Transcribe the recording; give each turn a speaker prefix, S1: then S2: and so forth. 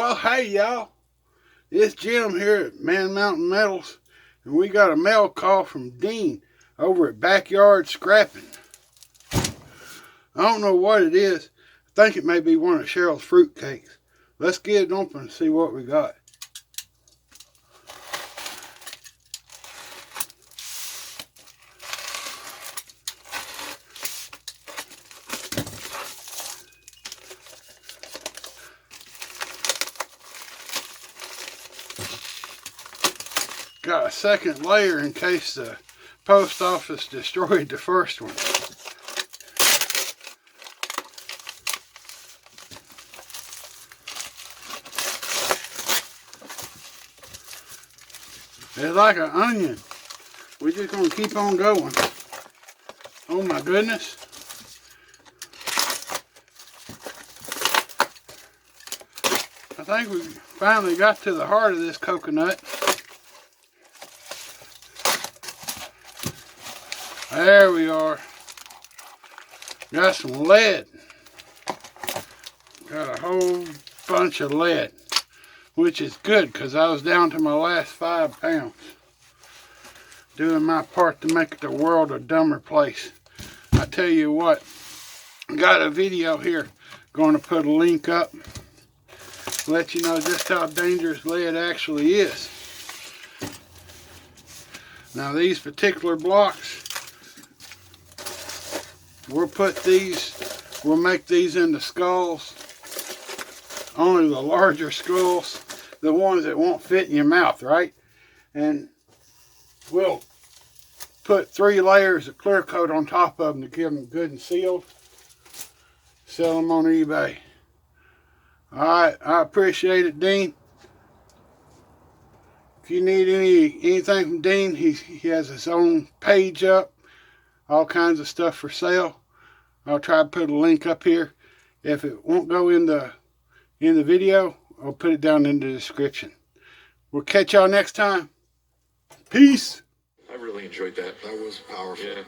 S1: Well, hey y'all, it's Jim here at Man Mountain Metals, and we got a mail call from Dean over at Backyard Scrapping. I don't know what it is. I think it may be one of Cheryl's fruit cakes. Let's get it open and see what we got. Got a second layer in case the post office destroyed the first one. It's like an onion. We're just gonna keep on going. Oh my goodness. I think we finally got to the heart of this coconut. There we are. Got some lead. Got a whole bunch of lead, which is good because I was down to my last 5 pounds. Doing my part to make the world a dumber place. I tell you what, got a video here. Going to put a link up. Let you know just how dangerous lead actually is. Now these particular blocks, we'll make these into skulls. Only the larger skulls, the ones that won't fit in your mouth, right? And we'll put 3 layers of clear coat on top of them to give them good and sealed. Sell them on eBay. Alright, I appreciate it, Dean. If you need anything from Dean, he has his own page up. All kinds of stuff for sale. I'll try to put a link up here. If it won't go in the video, I'll put it down in the description. We'll catch y'all next time. Peace.
S2: I really enjoyed that. That was powerful. Yeah.